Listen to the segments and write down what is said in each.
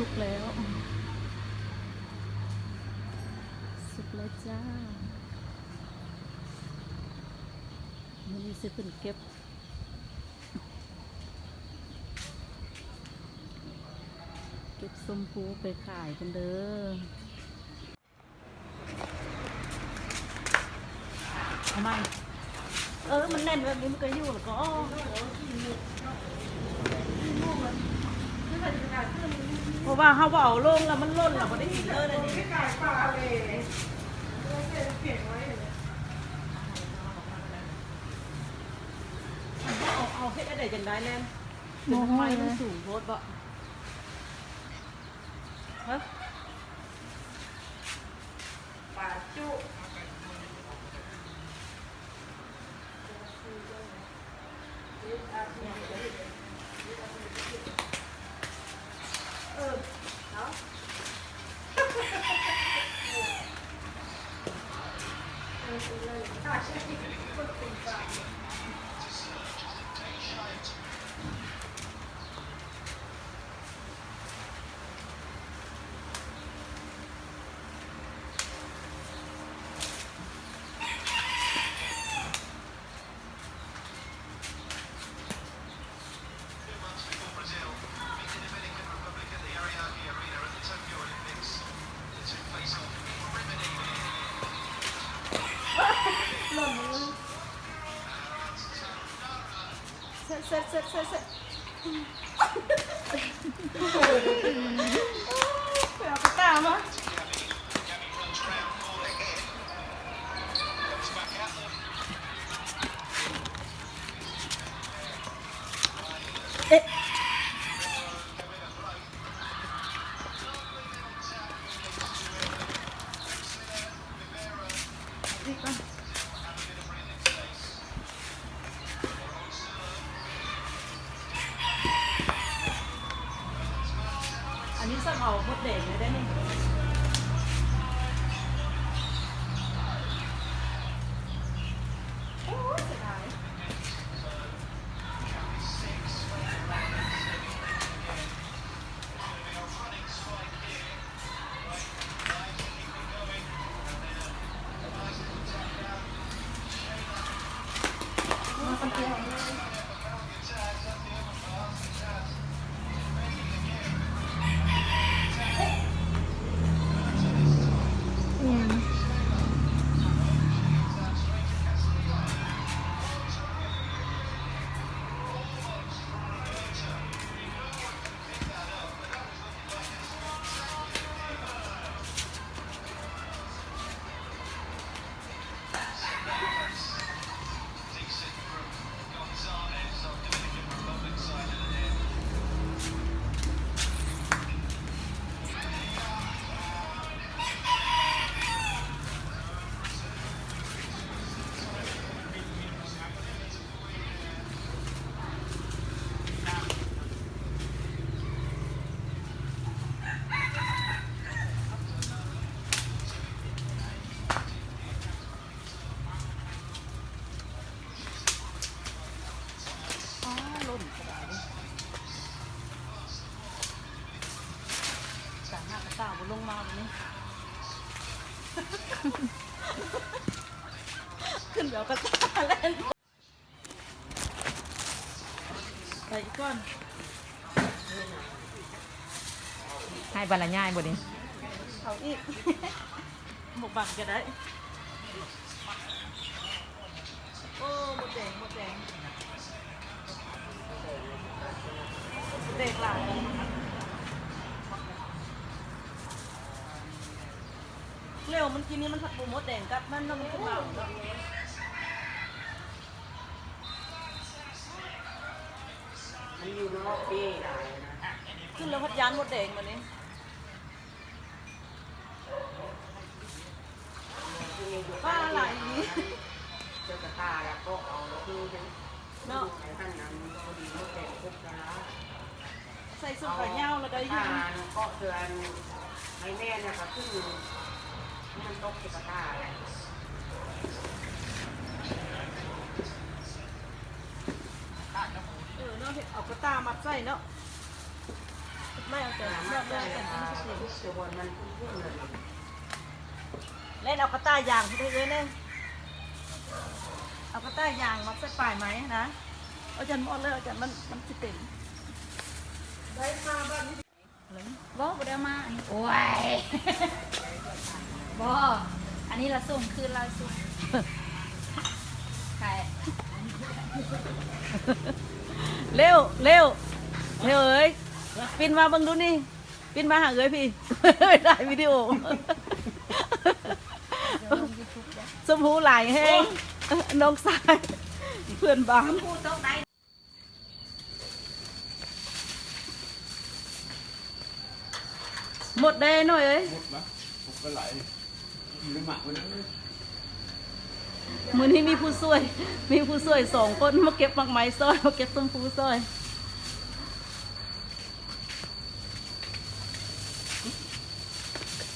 สุกแล้วสุกแล้วจ้ามันนี้ซื้อขึ้นเก็บส้มพูไปขายกันเด้อทำไมมันแน่นแบบนี้มันก็อยู่แล้วก็เพราะว่าเขาเอาลงแล้วมันล่นแล้วก็ได้กินเลยนี่ไม่กายปลาเลยเอาให้ได้จังได้แล้วเป็นไม้มันสูงโพดบ่ฮะปลาจุเสร็จไปเอากระตามาอันนี้สักเอาหมดเด็กเลยได้ไหมโอ้ยเสียดายมาคนเดียวลงมาแบบนี้ขึ้นเดี๋ยวก็ตาเล่นไปอีกก่อนให้บรรยายบทนี้เอาอีกหมกบังก็ได้โอ้หมดแดงเด็กหลังเร็วมันกินนี้มันผัดปูมดแดงกับมันขึ้นมามันอยู่นอกปีได้นะขึ้นแล้วพัดยานมดแดงมานี้ป้าหลายนี้เจ้ากระตาแล้วก็เอาคือเนาะในท่านนั้นพอดีมดแดงคุกนะใส่สุดขาเงาแล้วได้ยินก็เตือนให้แม่เนี่ยค่ะขึ้นมันตกกระตาเนาะเห็ดเอากระตามัดใส่เนาะ ไม่เอาแต่เลือกแต่ที่สุด จะวนมันพุ่งเลย เล่นเอากระต่ายยางที่เอ้ยเนี่ยเอากระต่ายยางมาใส่ปลายไหมนะเอาจันหมดเลยเอาจันมันจะเต็มได้มาบ้านนี้ บ่บ่ได้มาอันนี้โอ้ยบ่อันนี้เราส่งคืนเราส่งใคร เร็วเร็วเร็วเอ้ยปินมาเบิ่งดูนี่ปินมาหาเอ้ยพี่ ได้วิดีโอสมพูหลายแห้งน้องสายเพื่อนบ้านหมดได้หน่อยเอ้ย หมดนะผมก็ไหลอยู่ในหมักมัน มือนี้มีผู้ช่วย2 คนมาเก็บมักไม้ซอยมาเก็บต้มพูซอย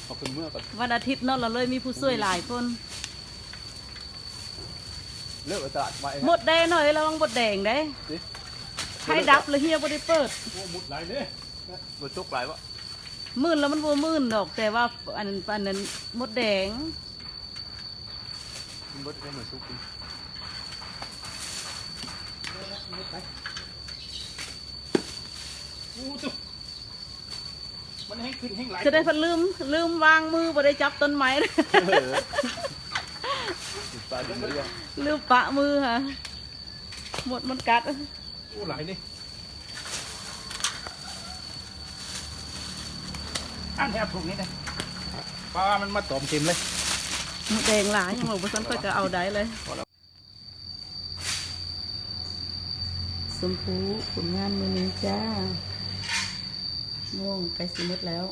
เอาเป็นเมื่อก่อน วันอาทิตย์เนาะเราเลยมีผู้ช่วยหลายคน เลิกไปตลาดไว้ หมดได้หน่อยระวังหมดแดงได้ สิ ใครดับเลยเฮียบ่ได้เปิด โอ้หมดไหลเด้หมดจุกไหลวะ มื่นแล้วมันบ่มื่นดอกแต่ว่าอันนั้นหมดแดง มันหมดได้เหมือนซุกจริงโอ้จุกมันแห้งขึ้นแห้งไหล จะได้เพันลืมวางมือบ่ได้จับต้นไม้ ติดตาจังเลยอ่ะ ลืมปะมือค่ะ หมดมันกัด โอ้ไหลนี่อันแทบถูกนี่นะปลามันมาตอมเต็มเลย หมดแดงหลายยังบอกว่าฉันก็จะเอาได้เลยสมพูผลงานมือนี้จ้าม่วงใกล้สิหมดแล้ว